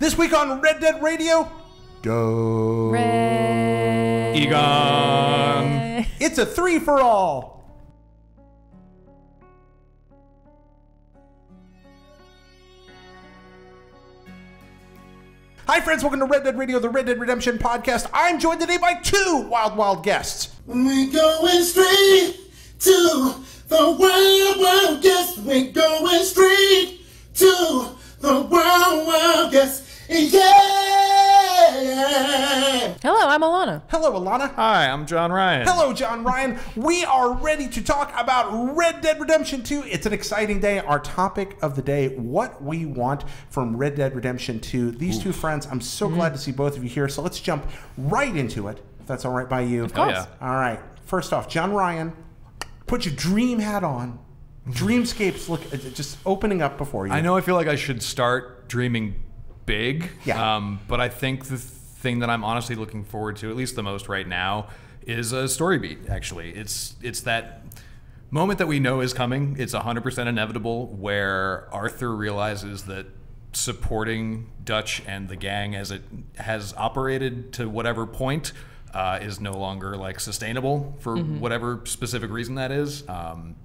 This week on Red Dead Radio, Egon. It's a 3-for-all. Hi friends, welcome to Red Dead Radio, the Red Dead Redemption podcast. I'm joined today by two wild guests. We're going straight to the wild guest. We're going straight to the wild guest. Yeah! Hello, I'm Alana. Hello, Alana. Hi, I'm John Ryan. Hello, John Ryan. We are ready to talk about Red Dead Redemption 2. It's an exciting day. Our topic of the day, what we want from Red Dead Redemption 2. These two friends, I'm so glad to see both of you here. So let's jump right into it, if that's all right by you. Of course. Yeah. All right. First off, John Ryan, put your dream hat on. Dreamscapes look just opening up before you. I know I feel like I should start dreaming big, Yeah. but I think the thing that I'm honestly looking forward to, at least the most right now, is a story beat, actually. It's that moment that we know is coming. It's 100% inevitable, where Arthur realizes that supporting Dutch and the gang as it has operated to whatever point is no longer like sustainable for whatever specific reason that is.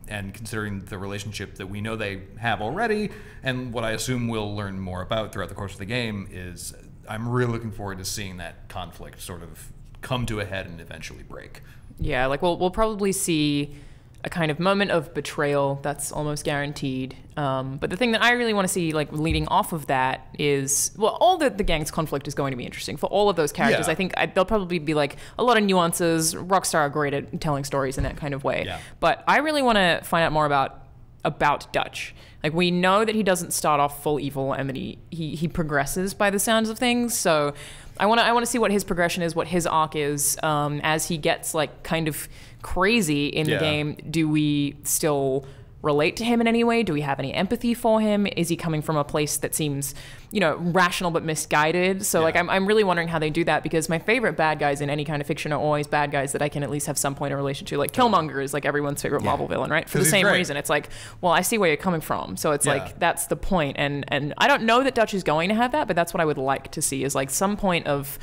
And considering the relationship that we know they have already, and what I assume we'll learn more about throughout the course of the game, is I'm really looking forward to seeing that conflict sort of come to a head and eventually break. Yeah, like we'll probably see a kind of moment of betrayal that's almost guaranteed. But the thing that I really want to see, like leading off of that, is all the gang's conflict is going to be interesting for all of those characters. Yeah. I think there'll probably be like a lot of nuances. Rockstar are great at telling stories in that kind of way. Yeah. But I really want to find out more about Dutch. Like, we know that he doesn't start off full evil and that he progresses by the sounds of things. So I want to see what his progression is, what his arc is, as he gets like kind of crazy in the game. Do we still relate to him in any way? Do we have any empathy for him? Is he coming from a place that seems, rational but misguided? So like I'm really wondering how they do that, because my favorite bad guys in any kind of fiction are always bad guys that I can at least have some point of relation to. Like Killmonger is like everyone's favorite Marvel villain, right? For the same reason. It's like, well, I see where you're coming from. So it's like, that's the point. And I don't know that Dutch is going to have that, but that's what I would like to see, is like some point of,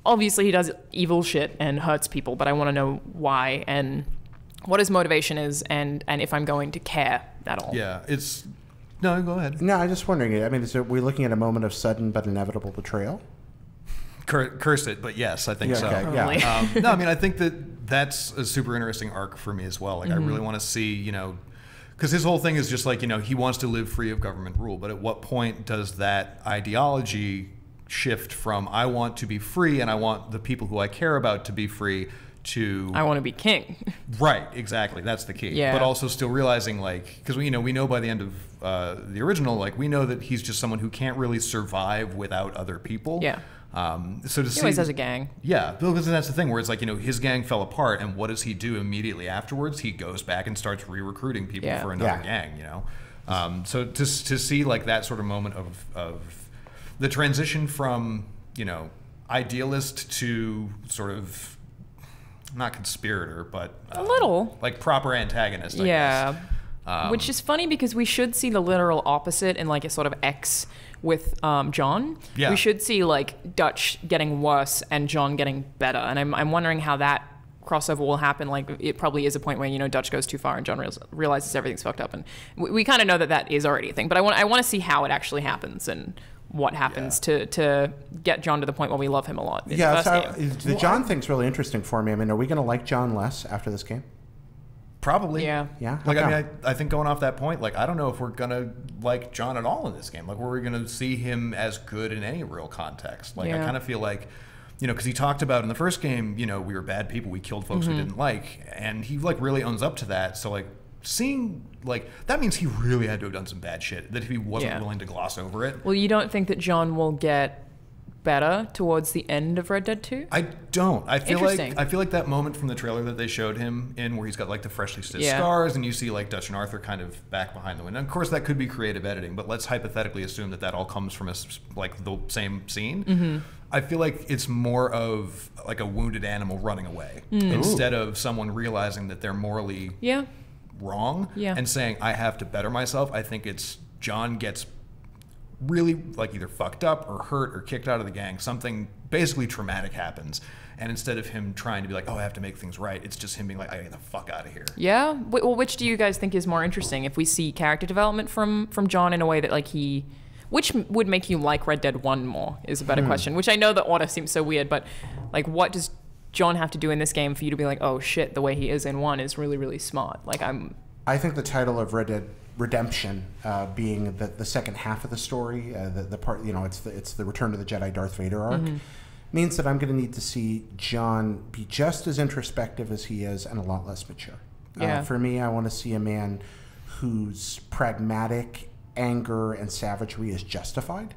obviously he does evil shit and hurts people, but I want to know why and what his motivation is, and if I'm going to care at all. Yeah, no, go ahead. No, I'm just wondering. I mean, we're looking at a moment of sudden but inevitable betrayal? Curse it, but yes, I think so. Okay, Probably. No, I mean, I think that's a super interesting arc for me as well. Like, I really want to see, because his whole thing is just like, he wants to live free of government rule. But at what point does that ideology shift from I want to be free and I want the people who I care about to be free to I want to be king. Right, exactly. That's the key. Yeah. But also still realizing, like, because we know by the end of the original, like, we know that he's just someone who can't really survive without other people. Yeah. So to He always has a gang. Yeah, because that's the thing where it's like, his gang fell apart, and what does he do immediately afterwards? He goes back and starts re-recruiting people for another gang, So to see like that sort of moment of the transition from, idealist to sort of not conspirator, but A little. like proper antagonist, I guess. Which is funny, because we should see the literal opposite in like a sort of X with John. Yeah. We should see like Dutch getting worse and John getting better. And I'm wondering how that crossover will happen. Like, it probably is a point where, Dutch goes too far and John realizes everything's fucked up. And we kind of know that is already a thing. But I want to see how it actually happens and what happens to get John to the point where we love him a lot. The John thing's really interesting for me. I mean, are we going to like John less after this game? Probably. Yeah. Yeah. Like, I mean, I think going off that point, like, I don't know if we're going to like John at all in this game. Like, were we going to see him as good in any real context? Like, I kind of feel like, because he talked about in the first game, we were bad people. We killed folks we didn't like. And he, like, really owns up to that. So, like, seeing, like, that means he really had to have done some bad shit, that if he wasn't willing to gloss over it. Well, you don't think that John will get better towards the end of Red Dead 2? I don't. I feel Interesting. like that moment from the trailer that they showed him in, where he's got like the freshly stitched scars, and you see like Dutch and Arthur kind of back behind the window. And of course, that could be creative editing, but let's hypothetically assume that all comes from like the same scene. I feel like it's more of like a wounded animal running away instead of someone realizing that they're morally wrong and saying, I have to better myself. I think it's John gets really like either fucked up or hurt or kicked out of the gang. Something basically traumatic happens. And instead of him trying to be like, oh, I have to make things right, it's just him being like, I get the fuck out of here. Yeah. Well, which do you guys think is more interesting? If we see character development from John in a way that like which would make you like Red Dead 1 more is a better question. Which I know the order seems so weird, but like, what does John have to do in this game for you to be like, oh shit, the way he is in 1 is really, really smart? Like I think the title of Red Dead Redemption being the second half of the story, the part, it's the Return to the Jedi Darth Vader arc. Means that I'm going to need to see John be just as introspective as he is and a lot less mature. Yeah. For me, I want to see a man whose pragmatic anger and savagery is justified.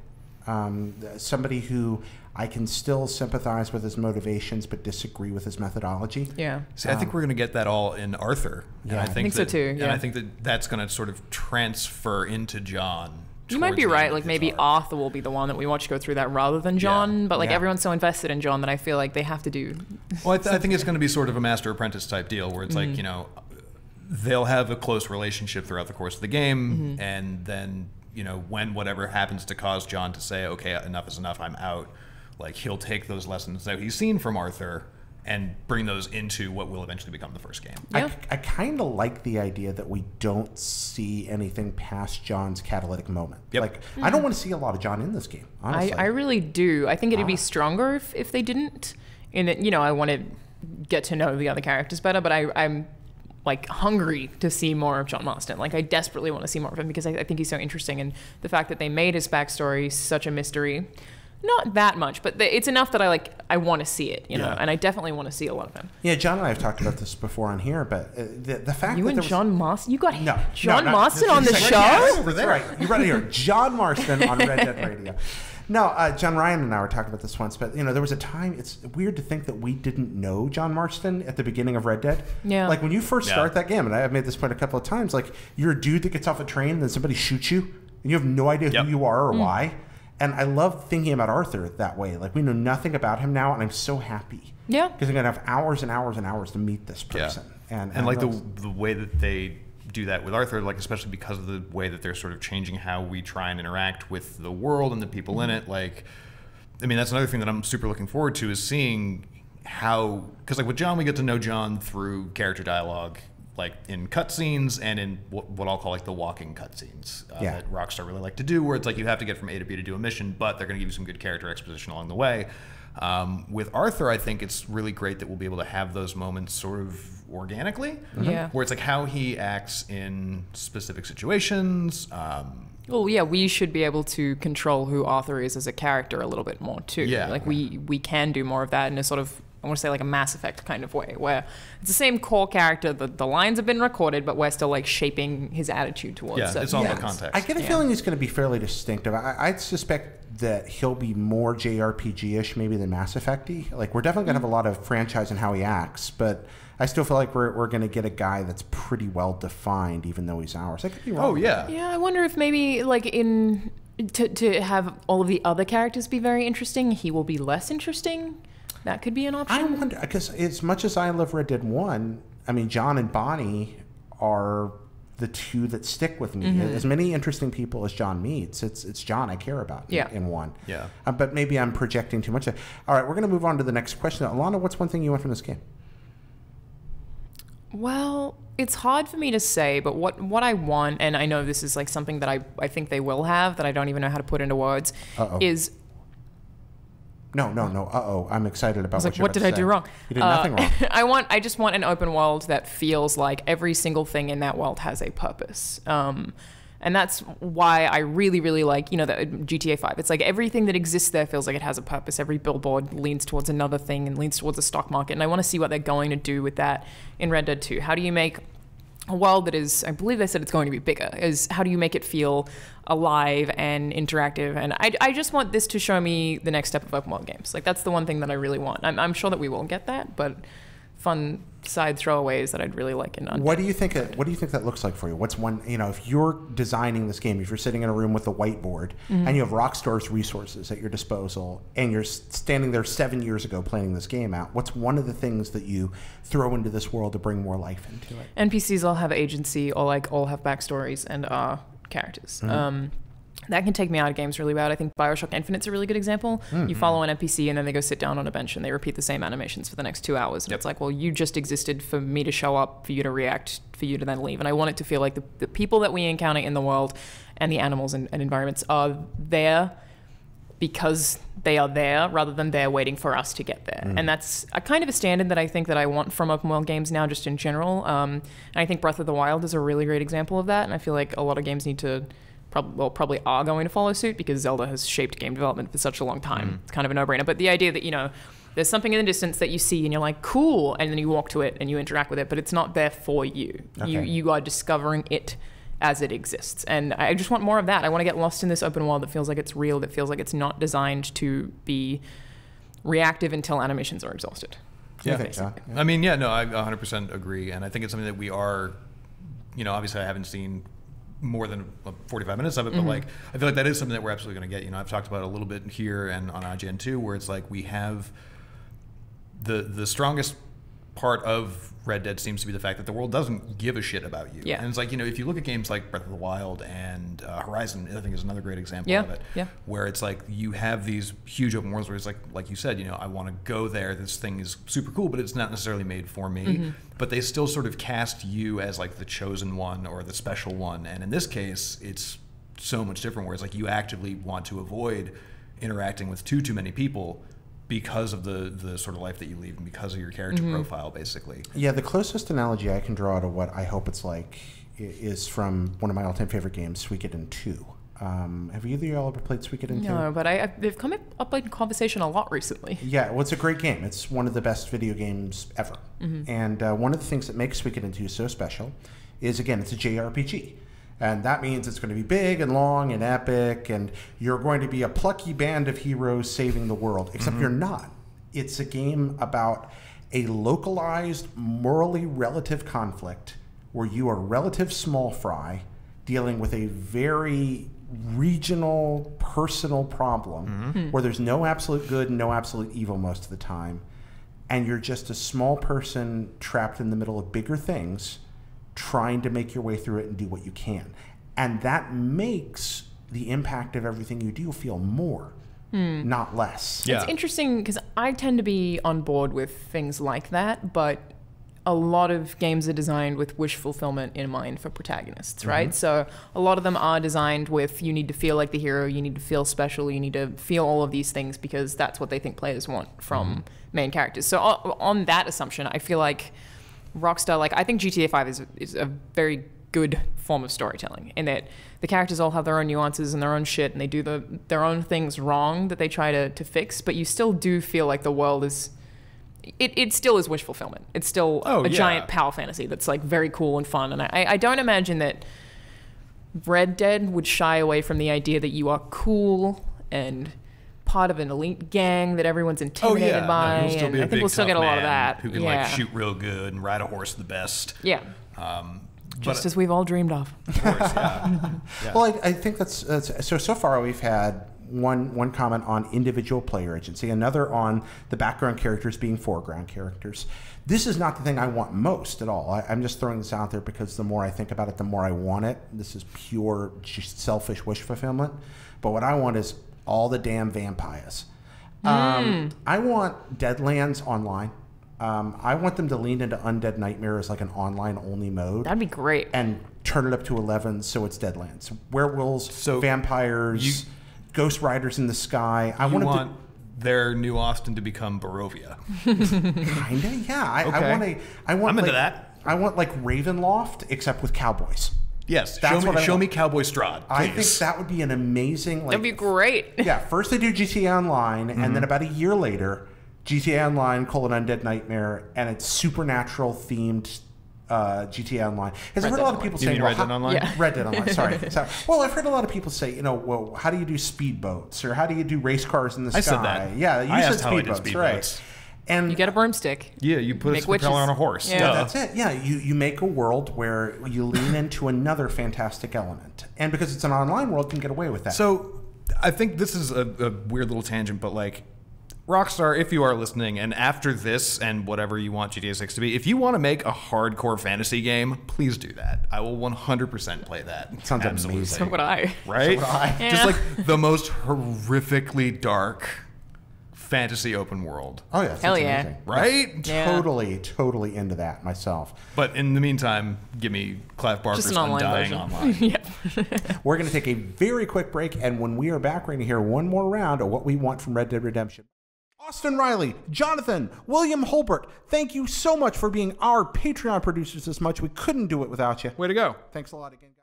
Somebody who I can still sympathize with his motivations but disagree with his methodology. Yeah. See, I think we're going to get that all in Arthur. Yeah. And I think so too, yeah. And I think that that's going to sort of transfer into John. You might be towards the right. end of Like his maybe arc. Arthur will be the one that we watch go through that rather than John. But like Yeah. everyone's so invested in John that I feel like they have to do. Well, I think it's going to be sort of a master apprentice type deal where it's like, they'll have a close relationship throughout the course of the game. And then, when whatever happens to cause John to say, okay, enough is enough, I'm out, like he'll take those lessons that he's seen from Arthur and bring those into what will eventually become the first game. Yeah. I kind of like the idea that we don't see anything past John's catalytic moment. Yep. Like, I don't want to see a lot of John in this game, honestly. I really do. I think it'd be stronger if they didn't. In that, I want to get to know the other characters better, but I'm like hungry to see more of John Marston. Like I desperately want to see more of him because I think he's so interesting, and the fact that they made his backstory such a mystery. Not that much, but it's enough that I want to see it, Yeah. and I definitely want to see a lot of him. Yeah, John and I have talked about this before on here, but the fact You that and there was, John Marston, you got John no, Marston on the right, show? yes, over there. Right, you right here, John Marston on Red Dead Radio. No, John Ryan and I were talking about this once, but there was a time. It's weird to think that we didn't know John Marston at the beginning of Red Dead. Yeah. Like when you first start that game, and I've made this point a couple of times. Like you're a dude that gets off a train, and then somebody shoots you, and you have no idea who you are or why. And I love thinking about Arthur that way. Like we know nothing about him now, and I'm so happy. Yeah. Because I'm gonna have hours and hours and hours to meet this person. Yeah. And like the way that they do that with Arthur, like especially because of the way that they're sort of changing how we try and interact with the world and the people in it. Like, I mean, that's another thing that I'm super looking forward to is seeing how, because like with John, we get to know John through character dialogue, like in cutscenes and in what I'll call like the walking cutscenes that Rockstar really like to do, where it's like you have to get from A to B to do a mission, but they're going to give you some good character exposition along the way. With Arthur, I think it's really great that we'll be able to have those moments sort of organically, Yeah. where it's like how he acts in specific situations. Well, yeah, we should be able to control who Arthur is as a character a little bit more too. Yeah. Like we can do more of that in a sort of, I want to say like a Mass Effect kind of way, where it's the same core character, the lines have been recorded, but we're still like shaping his attitude towards Yeah, certain it's all about things. context. I get a feeling he's going to be fairly distinctive. I suspect that he'll be more JRPG-ish maybe than Mass Effect-y. Like, we're definitely going to have a lot of franchise in how he acts, but I still feel like we're going to get a guy that's pretty well defined, even though he's ours. I could be wrong. Oh, yeah. Yeah, I wonder if maybe like to have all of the other characters be very interesting, he will be less interesting. That could be an option. I wonder, because as much as I love Red Dead 1, I mean, John and Bonnie are the two that stick with me. As many interesting people as John meets, it's John I care about in 1. Yeah. But maybe I'm projecting too much. All right, we're going to move on to the next question. Alana, what's one thing you want from this game? Well, it's hard for me to say, but what I want, and I know this is like something that I think they will have that I don't even know how to put into words, is... No. I'm excited about what you're what about did I to do say. wrong? You did nothing wrong. I just want an open world that feels like every single thing in that world has a purpose. And that's why I really, really like, the GTA 5. It's like everything that exists there feels like it has a purpose. Every billboard leans towards another thing and leans towards a stock market. And I want to see what they're going to do with that in Red Dead 2. How do you make a world that is, I believe they said it's going to be bigger, how do you make it feel alive and interactive? And I just want this to show me the next step of open world games. Like, that's the one thing that I really want. I'm sure that we will get that, but fun side throwaways that I'd really like in Undead. What do you think that looks like for you? What's one, if you're designing this game, if you're sitting in a room with a whiteboard and you have Rockstar's resources at your disposal and you're standing there 7 years ago planning this game out, what's one of the things that you throw into this world to bring more life into it? NPCs all have agency, or like all have backstories and are characters. That can take me out of games really bad. I think Bioshock Infinite's a really good example. You follow an NPC and then they go sit down on a bench and they repeat the same animations for the next 2 hours. And it's like, well, you just existed for me to show up, for you to react, for you to then leave. And I want it to feel like the people that we encounter in the world and the animals and environments are there because they are there rather than they're waiting for us to get there. And that's a kind of a standard that I think that I want from open world games now, just in general. And I think Breath of the Wild is a really great example of that. And I feel like a lot of games need to probably are going to follow suit because Zelda has shaped game development for such a long time. It's kind of a no-brainer. But the idea that, you know, there's something in the distance that you see and you're like, cool, and then you walk to it and you interact with it, but it's not there for you. Okay. You are discovering it as it exists. And I just want more of that. I want to get lost in this open world that feels like it's real, that feels like it's not designed to be reactive until animations are exhausted. Yeah. I mean, yeah, no, I 100% agree. And I think it's something that we are, you know, obviously I haven't seen more than 45 minutes of it, but like I feel like that is something that we're absolutely going to get. You know, I've talked about it a little bit here and on IGN 2, where it's like we have the strongest part of Red Dead seems to be the fact that the world doesn't give a shit about you. Yeah. And it's like, you know, if you look at games like Breath of the Wild and Horizon, I think is another great example of it. Yeah. Where it's like you have these huge open worlds where it's like you said, you know, I want to go there. This thing is super cool, but it's not necessarily made for me. But they still sort of cast you as like the chosen one or the special one. And in this case, it's so much different where it's like you actively want to avoid interacting with too many people because of the sort of life that you lead and because of your character profile, basically. Yeah, the closest analogy I can draw to what I hope it's like is from one of my all-time favorite games, Suikoden 2. Have either of y'all ever played Suikoden 2? No, but they've come up in conversation a lot recently. Yeah, well, it's a great game. It's one of the best video games ever. And one of the things that makes Suikoden 2 so special is, again, it's a JRPG. And that means it's going to be big and long and epic, and you're going to be a plucky band of heroes saving the world, except you're not. It's a game about a localized, morally relative conflict where you are relative small fry dealing with a very regional, personal problem where there's no absolute good and no absolute evil most of the time. And you're just a small person trapped in the middle of bigger things trying to make your way through it and do what you can. And that makes the impact of everything you do feel more, not less. Yeah. It's interesting because I tend to be on board with things like that, but a lot of games are designed with wish fulfillment in mind for protagonists, right? So a lot of them are designed with you need to feel like the hero, you need to feel special, you need to feel all of these things because that's what they think players want from main characters. So on that assumption, I feel like Rockstar, like I think GTA 5 is a very good form of storytelling in that the characters all have their own nuances and their own shit and they do their own things wrong that they try to fix, but you still do feel like the world is it still is wish fulfillment. It's still a giant power fantasy that's like very cool and fun. And I don't imagine that Red Dead would shy away from the idea that you are cool and part of an elite gang that everyone's intimidated by. No, and I think we'll still get a lot of that. Who can like shoot real good and ride a horse the best. Yeah. Just as we've all dreamed of. Of course, yeah. Well, I think that's so far we've had one comment on individual player agency, another on the background characters being foreground characters. This is not the thing I want most at all. I'm just throwing this out there because the more I think about it, the more I want it. This is pure just selfish wish fulfillment. But what I want is all the damn vampires. I want Deadlands online. I want them to lean into Undead Nightmare as like an online-only mode. That'd be great. And turn it up to 11 so it's Deadlands. Werewolves, vampires, ghost riders in the sky. I want their new Austin to become Barovia. Kinda, yeah. I'm into that. I want like Ravenloft, except with cowboys. Yes, show me Cowboy Strahd, please. I think that would be an amazing... That'd be great. Yeah, first they do GTA Online, and then about a year later, GTA Online, Undead Nightmare, and it's supernatural themed GTA Online. Because I've heard a lot of people say... Red Dead Online? Yeah. Red Dead Online, sorry. Well, I've heard a lot of people say, well, how do you do speedboats? Or how do you do race cars in the sky? I said that. Yeah, you said speedboats, right. And you get a broomstick. Yeah, you put a propeller on a horse. Yeah, that's it. Yeah, you make a world where you lean into another fantastic element. And because it's an online world, you can get away with that. So I think this is a weird little tangent, but like Rockstar, if you are listening, and after this and whatever you want GTA 6 to be, if you want to make a hardcore fantasy game, please do that. I will 100% play that. Sounds Absolutely. amazing. So would I. Right? So would I. Yeah. Just like the most horrifically dark fantasy open world. Oh, yeah. Hell sounds yeah. amazing. Right? Yeah. Totally into that myself. But in the meantime, give me Clive Barker's Just an online Undying version. Online. Yeah. We're going to take a very quick break, and when we are back, we're going to hear one more round of what we want from Red Dead Redemption. Austin Riley, Jonathan, William Holbert, thank you so much for being our Patreon producers this much. We couldn't do it without you. Way to go. Thanks a lot again, guys.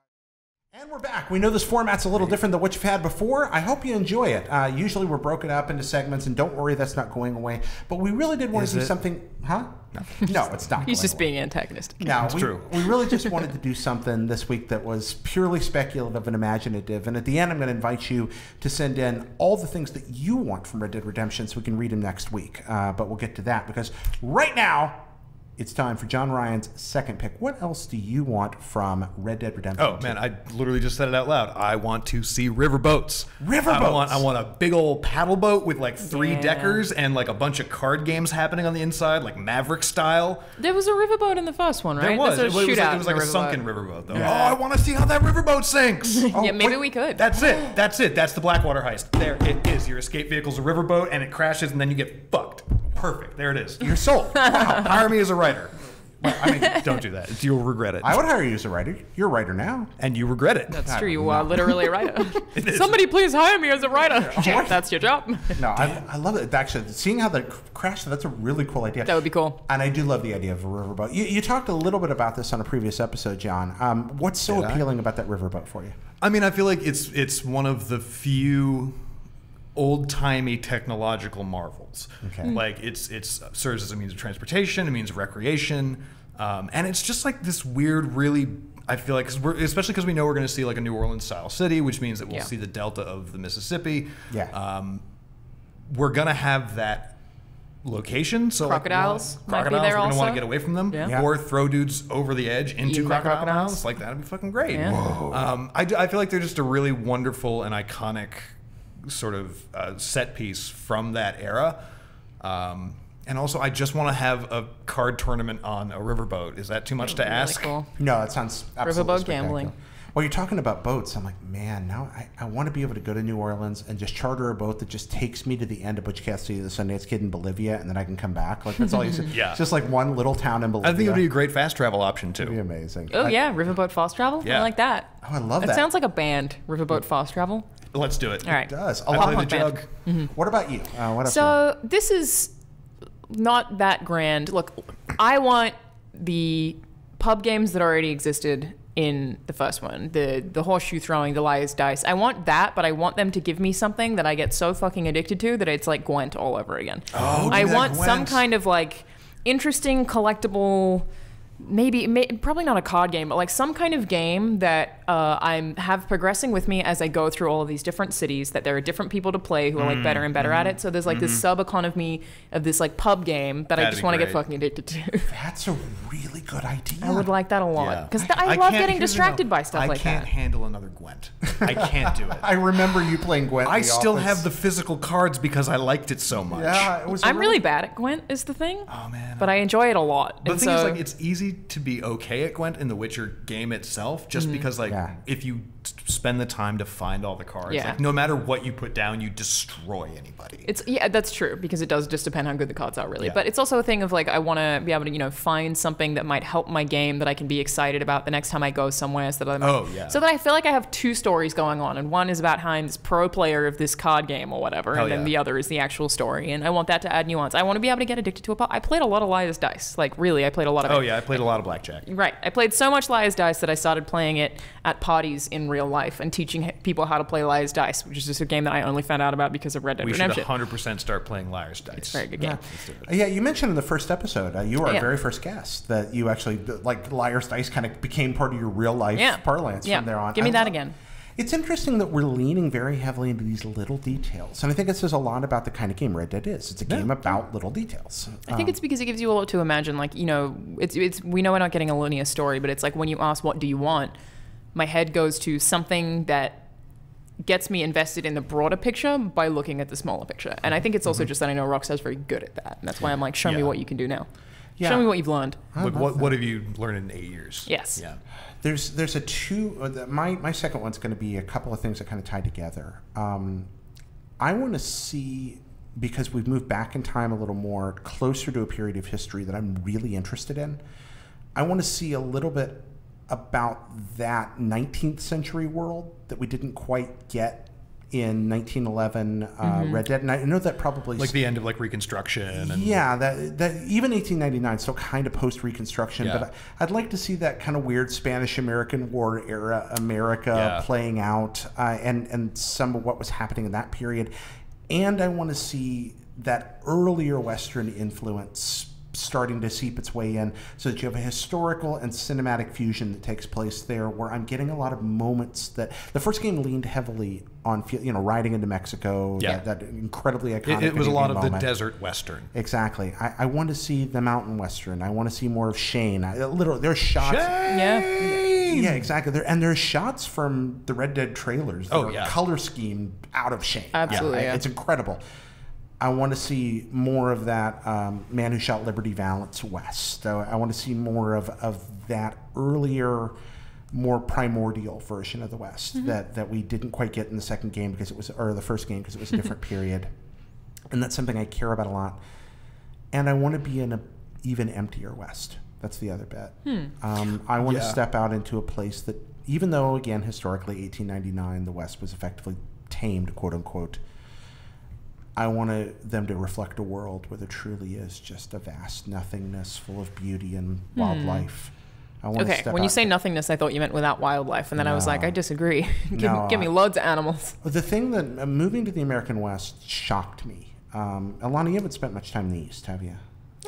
And we're back. We know this format's a little different than what you've had before. I hope you enjoy it. Usually we're broken up into segments, and don't worry, that's not going away. But we really did want to do something... Huh? No, it's not He's going just away. being antagonistic. No, we true. really just wanted to do something this week that was purely speculative and imaginative. And at the end, I'm going to invite you to send in all the things that you want from Red Dead Redemption so we can read them next week. But we'll get to that because right now, it's time for John Ryan's second pick. What else do you want from Red Dead Redemption? Oh, man, I literally just said it out loud. I want to see riverboats. Riverboats? I want a big old paddle boat with like 3 Yeah. deckers and like a bunch of card games happening on the inside, like Maverick style. There was a riverboat in the first one, right? There was. There's a It was shootout like, it was like in a the sunken riverboat. riverboat, though. Oh, I want to see how that riverboat sinks. Yeah, maybe we could. That's it. That's it. That's the Blackwater heist. There it is. Your escape vehicle's a riverboat, and it crashes, and then you get fucked. Perfect. There it is. You're sold. Wow. Hire me as a writer. Well, I mean, don't do that. You'll regret it. I would hire you as a writer. You're a writer now. And you regret it. That's God, true. You no. are literally a writer. is. Somebody please hire me as a writer. That's your job. No, I love it. Actually, seeing how the crash, that's a really cool idea. That would be cool. And I do love the idea of a riverboat. You talked a little bit about this on a previous episode, John. What's so appealing about that riverboat for you? I mean, I feel like it's one of the few old-timey technological marvels. Okay. Like it serves as a means of transportation, a means of recreation, and it's just like this weird, really. I feel like, especially because we know we're going to see like a New Orleans style city, which means that we'll see the delta of the Mississippi. Yeah. We're gonna have that location, so Crocodiles like, might be crocodiles, there we're gonna want also. to get away from them, Yeah. or throw dudes over the edge into Eating the crocodiles. crocodiles. Like that'd be fucking great. Yeah. I feel like they're just a really wonderful and iconic sort of set piece from that era. And also, I just want to have a card tournament on a riverboat. Is that too much to Really ask? cool. No, it sounds absolutely Riverboat spectacular. gambling. Well, you're talking about boats. I'm like, man, now I want to be able to go to New Orleans and just charter a boat that just takes me to the end of Butch Cassidy, the Sundance Kid in Bolivia, and then I can come back. Like, that's all you say. Yeah. It's just like one little town in Bolivia. I think it would be a great fast travel option too. It'd be amazing. Oh, yeah. Riverboat Fast Travel? Yeah. I like that. Oh, I love That that. sounds like a band, Riverboat Fast Travel. Let's do it. All right. It does. I A play lot. the punk band. jug. What about you? What else? So this is not that grand. Look, I want the pub games that already existed in the first one, the horseshoe throwing, the liar's dice. I want that, but I want them to give me something that I get so fucking addicted to that it's like Gwent all over again. Oh, I give me that want some Gwent. kind of like interesting collectible. Probably not a card game, but like some kind of game that I have progressing with me as I go through all of these different cities, that there are different people to play who are like better and better at it. So there's like this sub economy of this like pub game that I That'd just be want to get great. fucking addicted to. That's a really good idea. I would like that a lot Yeah. because I love getting distracted by stuff I like can't that. handle another Gwent. I can't do it. I remember you playing Gwent. in I the still office. have the physical cards because I liked it so much. Yeah, it was. I'm really bad at Gwent is the thing, Oh man. but I enjoy it a lot. The And thing is, so- like, it's easy to be okay at Gwent in the Witcher game itself, just because, like, Yeah. if you spend the time to find all the cards, Yeah. like, no matter what you put down, you destroy anybody. that's true because it does just depend how good the cards are, really. Yeah. But it's also a thing of like I want to be able to find something that might help my game that I can be excited about the next time I go somewhere, so that so that I feel like I have two stories going on, and one is about how I'm this pro player of this card game or whatever, Hell and then yeah. the other is the actual story, and I want that to add nuance. I want to be able to get addicted to I played a lot of Liar's Dice, like really, I played a lot of it. Oh yeah, I played a lot of blackjack. Right. I played so much Liar's Dice that I started playing it at parties in real life and teaching people how to play Liar's Dice, which is just a game that I only found out about because of Red Dead We should Redemption. 100% start playing Liar's Dice. It's a very good game. Yeah, you mentioned in the first episode, you were our Yeah. very first guest, that you actually, like, Liar's Dice kind of became part of your real life Yeah. parlance Yeah. from there on. Give me I that love- again. It's interesting that we're leaning very heavily into these little details. And I think it says a lot about the kind of game Red Dead is. It's a game about little details. I think it's because it gives you a lot to imagine. Like, it's we know we're not getting a linear story, but it's like when you ask what do you want, my head goes to something that gets me invested in the broader picture by looking at the smaller picture. And I think it's also just that I know Rockstar's very good at that. And that's why I'm like, show me what you can do now. Yeah. Show me what you've learned. Like, what have you learned in 8 years? Yes. Yeah. There's a my second one's going to be a couple of things that kind of tie together. I want to see, because we've moved back in time a little more, closer to a period of history that I'm really interested in. I want to see a little bit about that 19th century world that we didn't quite get in 1911 Red Dead. And I know that probably... Like the end of like Reconstruction. And yeah, that even 1899 still kind of post-Reconstruction. Yeah. But I'd like to see that kind of weird Spanish-American War era America playing out and some of what was happening in that period. And I want to see that earlier Western influence starting to seep its way in, so that you have a historical and cinematic fusion that takes place there, where I'm getting a lot of moments that the first game leaned heavily on, riding into Mexico, that incredibly iconic. It was a lot of moment. the desert Western. Exactly. I want to see the mountain Western. I want to see more of Shane. Literally, there's shots. Shane! Yeah, exactly. There's shots from the Red Dead trailers. Color scheme out of Shane. Absolutely, It's incredible. I want to see more of that Man Who Shot Liberty Valance West. I want to see more of that earlier, more primordial version of the West that we didn't quite get in the second game or the first game because it was a different period. And that's something I care about a lot. And I want to be in an even emptier West. That's the other bit. I want to step out into a place that, even though, again, historically, 1899, the West was effectively tamed, quote unquote, I want them to reflect a world where there truly is just a vast nothingness full of beauty and wildlife. When you say nothingness, I thought you meant without wildlife, and then I was like, I disagree. Give me loads of animals. The thing that moving to the American West shocked me. Alana, you haven't spent much time in the East, have you?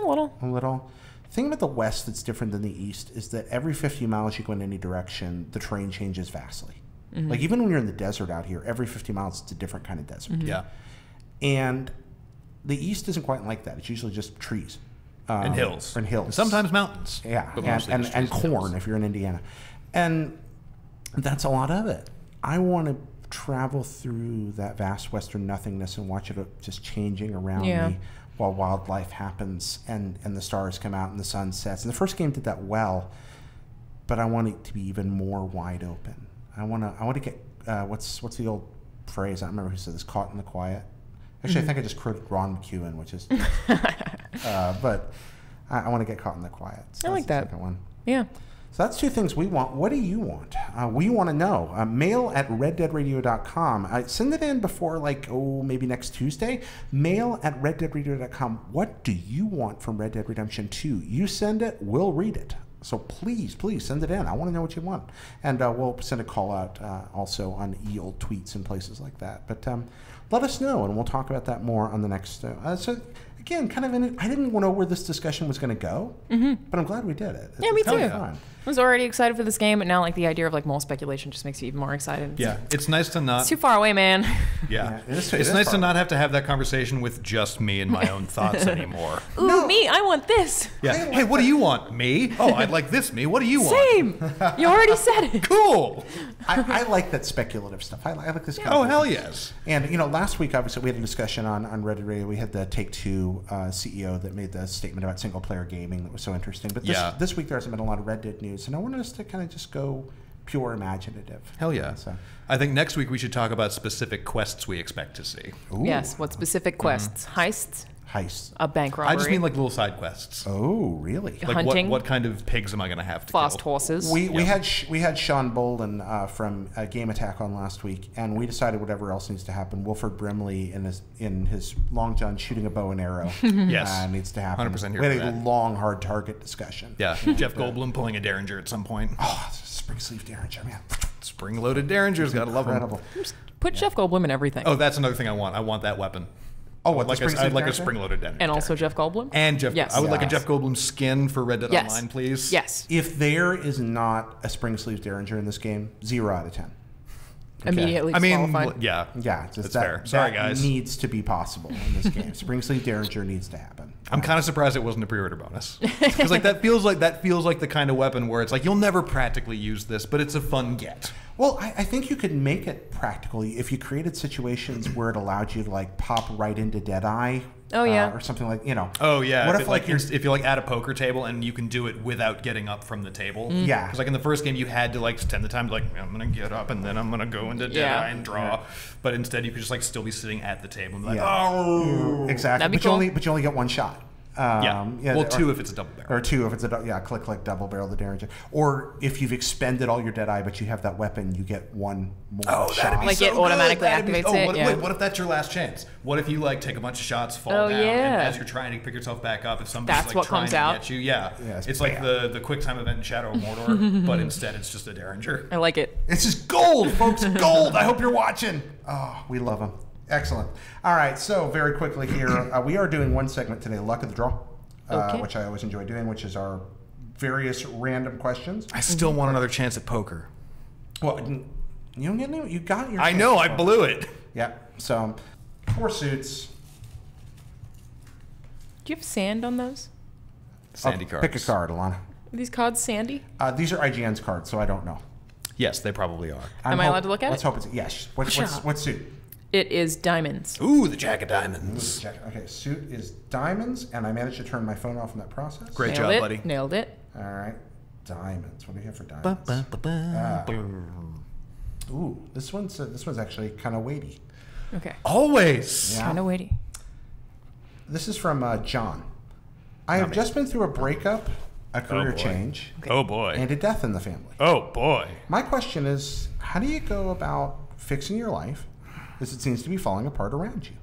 A little. A little. The thing about the West that's different than the East is that every 50 miles you go in any direction, the terrain changes vastly. Like even when you're in the desert out here, every 50 miles it's a different kind of desert. Yeah. And the East isn't quite like that. It's usually just trees. And hills. And hills. And sometimes mountains. Yeah. But mostly just And trees corn hills. if you're in Indiana. And that's a lot of it. I want to travel through that vast Western nothingness and watch it just changing around me while wildlife happens and the stars come out and the sun sets. And the first game did that well, but I want it to be even more wide open. I want to get, what's the old phrase? I don't remember who said this, caught in the quiet. Actually, I think I just quoted Ron McEwen, which is, but I want to get caught in the quiet. So I like that. Second one. Yeah. So that's two things we want. What do you want? We want to know. Mail at reddeadradio.com. Send it in before, maybe next Tuesday. Mail at reddeadradio.com. What do you want from Red Dead Redemption 2? You send it, we'll read it. So please send it in. I want to know what you want. And we'll send a call out also on old tweets and places like that. But let us know, and we'll talk about that more on the next. So again, kind of I didn't know where this discussion was going to go, but I'm glad we did it. Yeah, me too. Fun. I was already excited for this game, but now the idea of more speculation just makes you even more excited. Yeah, it's nice to not. It's too far away, man. Yeah, it is it's nice to not have to have that conversation with just me and my own thoughts anymore. Ooh, me, I want this. Yeah. Hey, what do you want? Me? Oh, I'd like this. Me? What do you want? Same. You already said it. Cool. I like that speculative stuff. I like this kind of Oh, thing. hell yes. And last week obviously we had a discussion on Reddit Radio. We had the Take-Two CEO that made the statement about single player gaming that was so interesting. But this week there hasn't been a lot of Red Dead news, and I wanted us to kind of just go pure imaginative. Hell yeah. So. I think next week we should talk about specific quests we expect to see. Ooh. Yes. What specific quests? Heists? Heists. A bank robbery? I just mean little side quests. Oh, really? Like Hunting. what kind of pigs am I going to have to Fast kill? horses. We had Sean Bolden from Game Attack on last week, and we decided whatever else needs to happen. Wilford Brimley in his long john shooting a bow and arrow Yes. needs to happen. 100% here we for had a that. long hard target discussion. Yeah, Jeff Goldblum pulling a Derringer at some point. Oh, spring sleeve Derringer, man. Spring-loaded Derringers, gotta love them. Incredible. Put Jeff Goldblum in everything. Oh, that's another thing I want. I want that weapon. Oh, what, the I'd spring-sleeve like a Derringer? spring-loaded Derringer. And also Jeff Goldblum? And Jeff. Yes. I would like a Yes. Jeff Goldblum skin for Red Dead Yes. Online, please. Yes. If there is not a spring sleeve Derringer in this game, 0 out of 10. Immediately I mean, disqualified. yeah. Yeah, just That's that, fair. Sorry, that guys. needs to be possible in this game. Spring sleeve Derringer needs to happen. I'm kind of surprised it wasn't a pre-order bonus, because that feels like the kind of weapon where it's like you'll never practically use this, but it's a fun get. Well, I think you could make it practical if you created situations where it allowed you to like pop right into Deadeye. Oh, yeah. Or something like, you know. Oh yeah. What if, if it, like you're if you're like at a poker table and you can do it without getting up from the table. Yeah. Because like in the first game you had to like spend the time to, like, I'm gonna get up and then I'm gonna go into Deadeye and draw. But instead you could just like still be sitting at the table and be like, oh. Exactly. That'd be But cool. you only get one shot. Well, two if it's a double barrel. Or two if it's a click double barrel the Derringer. Or if you've expended all your Deadeye but you have that weapon, you get one more shot. That'd be Like, so it automatically good. That'd be- activates it, What, yeah. wait, what if that's your last chance? What if you like take a bunch of shots, fall Oh, down, and yeah. as you're trying to pick yourself back up, if somebody's That's like what trying comes to out. get you, it's it's like bam. the quick time event in Shadow of Mordor, but instead it's just a Derringer. I like it. It's just gold, folks. Gold. I hope you're watching. Oh, we love them. Excellent. All right. So very quickly here, we are doing one segment today, Luck of the Draw, Okay. which I always enjoy doing, which is our various random questions. I still want another chance at poker. Well, you don't get any. You got your. I know, I blew it. Yeah. So, 4 suits. Do you have sand on those? Sandy cards. Pick a card, Alana. Are these cards sandy? These are IGN's cards, so I don't know. Yes, they probably are. Am I allowed to look at Let's it? hope it's yes. What suit? It is diamonds. Ooh, the Jack of Diamonds. Okay, suit is diamonds, and I managed to turn my phone off in that process. Great Nailed job, it. buddy. Nailed it. All right, diamonds. What do you have for diamonds? Ooh, this one's actually kind of weighty. Okay. Always. Yeah. Kind of weighty. This is from John. I have just been through a breakup, a career boy. change, Oh boy. and a death in the family. Oh boy. My question is, how do you go about fixing your life as it seems to be falling apart around you?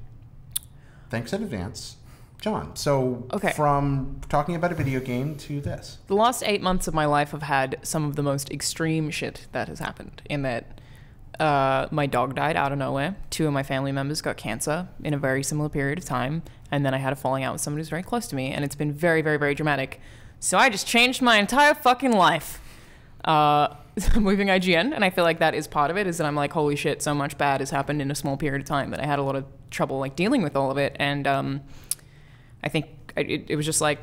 Thanks in advance, John. So Okay. from talking about a video game to this. The last 8 months of my life have had some of the most extreme shit that has happened. In that, my dog died out of nowhere. 2 of my family members got cancer in a very similar period of time, and then I had a falling out with someone who's very close to me, and it's been very, very, very dramatic. So I just changed my entire fucking life. Moving IGN, and I feel like that is part of it, is that I'm like, holy shit, so much bad has happened in a small period of time that I had a lot of trouble like dealing with all of it, and I think it was just like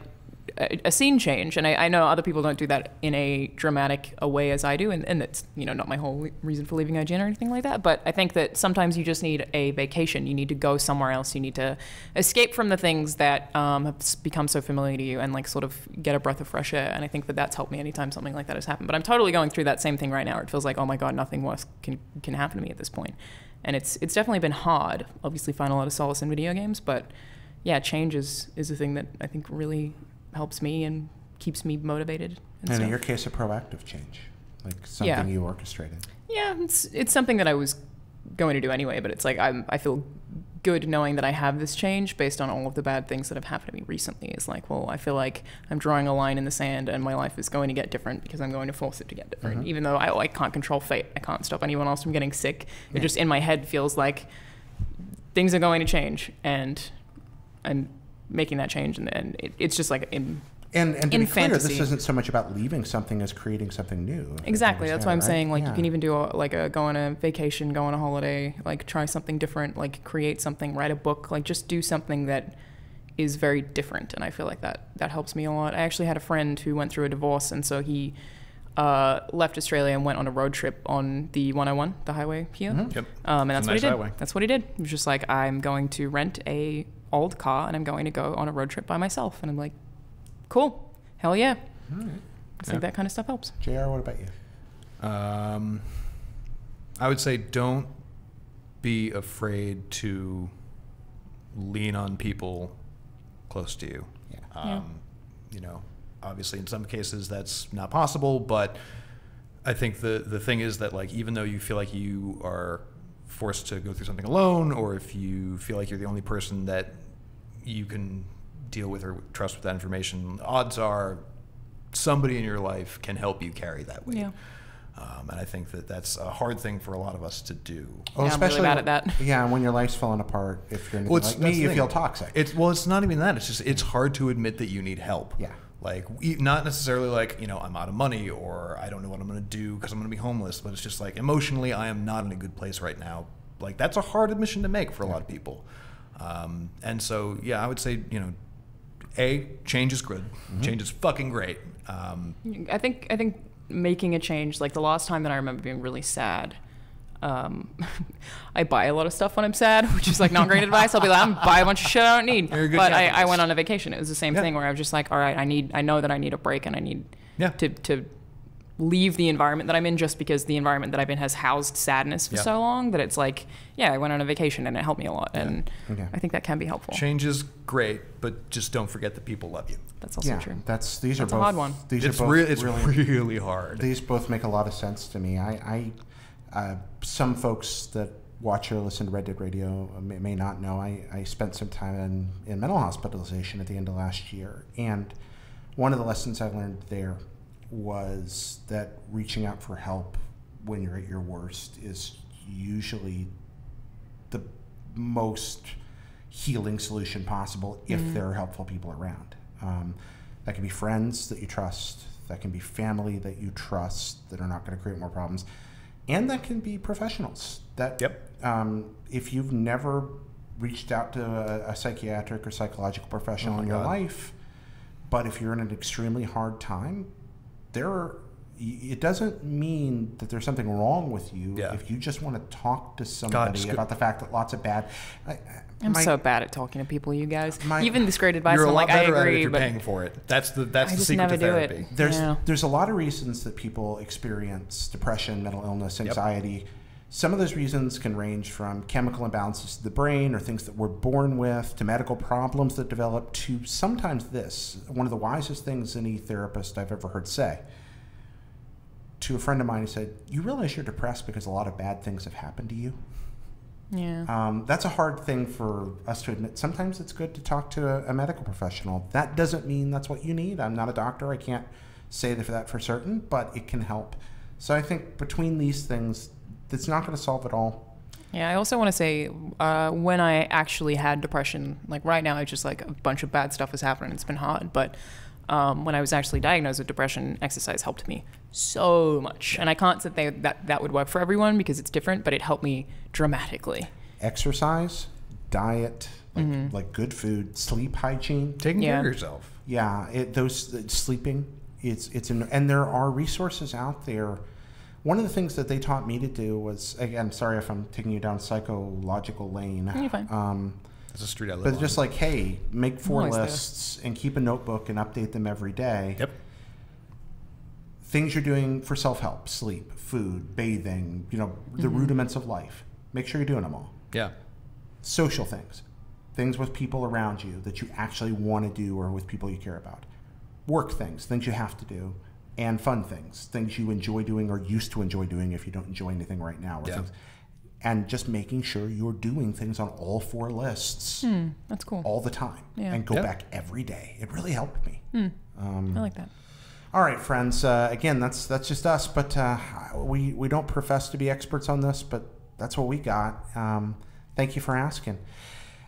a scene change, and I know other people don't do that in a dramatic a way as I do, and it's, you know, not my whole reason for leaving IGN or anything like that, but I think that sometimes you just need a vacation. You need to go somewhere else. You need to escape from the things that have become so familiar to you and like sort of get a breath of fresh air, and I think that that's helped me anytime something like that has happened. But I'm totally going through that same thing right now where it feels like, oh my god, nothing worse can happen to me at this point. And it's definitely been hard. Obviously find a lot of solace in video games, but yeah, change is a thing that I think really helps me and keeps me motivated. And stuff. in your case, a proactive change, like something you orchestrated. Yeah, it's something that I was going to do anyway, but it's like I feel good knowing that I have this change based on all of the bad things that have happened to me recently. It's like, well, I feel like I'm drawing a line in the sand and my life is going to get different because I'm going to force it to get different. Even though I can't control fate. I can't stop anyone else from getting sick. It just in my head feels like things are going to change, and I'm making that change, and it's just like And to in be clear, fantasy. this isn't so much about leaving something as creating something new. Exactly. That's why I'm saying, like, Yeah. you can even do go on a vacation, go on a holiday, like try something different, like create something, write a book, like just do something that is very different. And I feel like that helps me a lot. I actually had a friend who went through a divorce, and so he left Australia and went on a road trip on the 101, the highway here. Yep. And that's It's a what he nice did. highway. That's what he did. He was just like, I'm going to rent a old car and I'm going to go on a road trip by myself. And I'm like, cool. Hell yeah. It's like that kind of stuff helps. JR, what about you? I would say don't be afraid to lean on people close to you. Yeah. You know, obviously in some cases that's not possible, but I think the thing is that, like, even though you feel like you are forced to go through something alone, or if you feel like you're the only person that you can deal with or trust with that information, odds are somebody in your life can help you carry that weight. Yeah. And I think that that's a hard thing for a lot of us to do. Well, Yeah, I'm really bad at that. Yeah, when your life's falling apart, if you're Well, like me, that's the you thing. feel toxic. It's not even that. It's just it's hard to admit that you need help. Yeah. Like, not necessarily like, you know, I'm out of money or I don't know what I'm going to do because I'm going to be homeless, but it's just like emotionally I am not in a good place right now. Like, that's a hard admission to make for a lot of people. And so, yeah, I would say, you know, change is good. Change is fucking great. I think making a change. Like the last time that I remember being really sad, I buy a lot of stuff when I'm sad, which is like not great advice. I'll be like, I'm buy a bunch of shit I don't need. But I went on a vacation. It was the same thing where I was just like, all right, I know that I need a break and I need to leave the environment that I'm in, just because the environment that I've been has housed sadness for so long that it's like, I went on a vacation and it helped me a lot. And I think that can be helpful. Change is great, but just don't forget that people love you. That's also true. That's both a hard one. It's really hard. These both make a lot of sense to me. Some folks that watch or listen to Red Dead Radio may not know, I spent some time in mental hospitalization at the end of last year. And one of the lessons I learned there was that reaching out for help when you're at your worst is usually the most healing solution possible if there are helpful people around. That can be friends that you trust, that can be family that you trust that are not going to create more problems, and that can be professionals that if you've never reached out to a psychiatric or psychological professional in your life, but if you're in an extremely hard time, it doesn't mean that there's something wrong with you if you just want to talk to somebody about the fact that lots of bad. I'm so bad at talking to people, you guys. Even this great advice, you're a I'm lot like, I better at it agree, if you're but paying for it. That's the just secret never to therapy. do it. There's a lot of reasons that people experience depression, mental illness, anxiety. Some of those reasons can range from chemical imbalances to the brain or things that we're born with, to medical problems that develop, to sometimes this. One of the wisest things any therapist I've ever heard say to a friend of mine, he said, you realize you're depressed because a lot of bad things have happened to you? Yeah. That's a hard thing for us to admit. Sometimes it's good to talk to a medical professional. That doesn't mean that's what you need. I'm not a doctor. I can't say that for certain, but it can help. So I think between these things, it's not going to solve it all. Yeah, I also want to say, when I actually had depression, like right now, it's just like a bunch of bad stuff has happened and it's been hard. But when I was actually diagnosed with depression, exercise helped me so much. And I can't say that would work for everyone because it's different, but it helped me dramatically. Exercise, diet, like good food, sleep hygiene. Taking care of yourself. Yeah, sleeping, and there are resources out there. One of the things that they taught me to do was, again, sorry if I'm taking you down psychological lane. You're fine. It's a street I live but on. Just like, hey, make 4 lists and keep a notebook and update them every day. Yep. Things you're doing for self-help, sleep, food, bathing, the rudiments of life. Make sure you're doing them all. Yeah. Social things with people around you that you actually want to do or with people you care about. Work things you have to do. And fun things you enjoy doing or used to enjoy doing if you don't enjoy anything right now. And just making sure you're doing things on all 4 lists. That's cool. All the time. Yeah. And go back every day. It really helped me. I like that. All right, friends. Again, that's just us, but we don't profess to be experts on this, but that's what we got. Thank you for asking.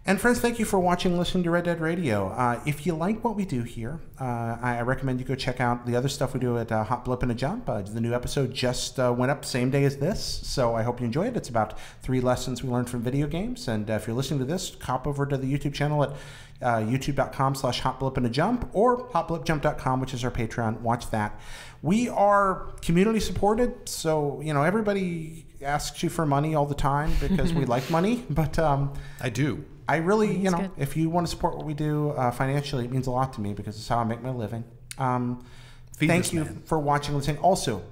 And friends, thank you for watching and listening to Red Dead Radio. If you like what we do here, I recommend you go check out the other stuff we do at Hot Blip and a Jump. The new episode just went up same day as this, so I hope you enjoy it. It's about 3 lessons we learned from video games. And if you're listening to this, hop over to the YouTube channel at youtube.com/hotblipandajump or hotblipjump.com, which is our Patreon. Watch that. We are community supported, so everybody asks you for money all the time because we like money, but I do. I really, if you want to support what we do financially, it means a lot to me because it's how I make my living. Thank you for watching and listening. Also,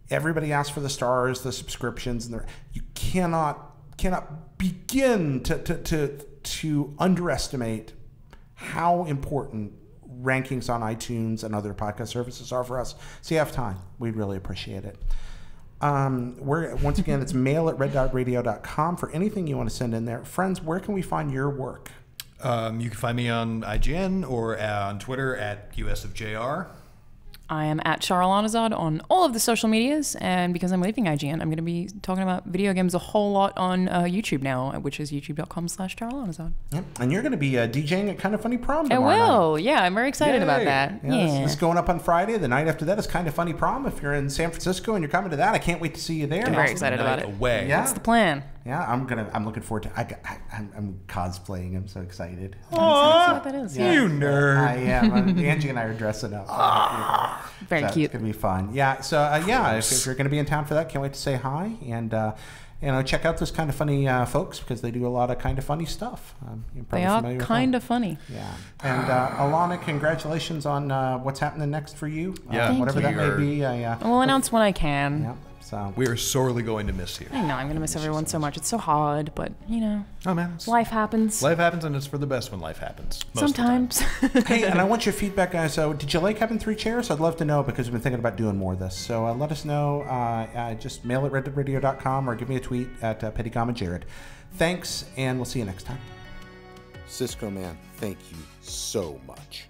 everybody asks for the stars, the subscriptions, and you cannot begin to underestimate how important rankings on iTunes and other podcast services are for us. So you have time. We'd really appreciate it. Once again, it's mail@red.radio.com for anything you want to send in there. Friends, where can we find your work? You can find me on IGN or on Twitter at USofJR. I am at Charlanazad on all of the social medias, and because I'm leaving IGN, I'm going to be talking about video games a whole lot on YouTube now, which is youtube.com/Charlanazad. Yep. And you're going to be DJing at Kind of Funny Prom I tomorrow will. night. Yeah, I'm very excited about that. Yeah. This is going up on Friday. The night after that is Kind of Funny Prom. If you're in San Francisco and you're coming to that, I can't wait to see you there. I'm very excited about it. Away. Yeah. That's the plan. Yeah, I'm looking forward to. I'm cosplaying. I'm so excited. That's what that is. Yeah. You nerd. I am. Angie and I are dressing up. Very So cute. It's gonna be fun. Yeah. So if you're gonna be in town for that, can't wait to say hi and. Check out those Kind of Funny folks because they do a lot of kind of funny stuff. You're probably They are familiar with kind them. of funny. Yeah. And Alana, congratulations on what's happening next for you. Yeah, Thank whatever you. that may be. We'll announce when I can. Yeah. So We are sorely going to miss you. I know I'm gonna miss everyone so much. It's so hard, but Oh man, life happens. life happens, and it's for the best when life happens. Most of the time. Sometimes. hey, and I want your feedback, guys. So, did you like having 3 chairs? I'd love to know because we've been thinking about doing more of this. So, let us know. Just mail at reddeadradio.com or give me a tweet at PettyGamaJared. Thanks, and we'll see you next time. Cisco Man, thank you so much.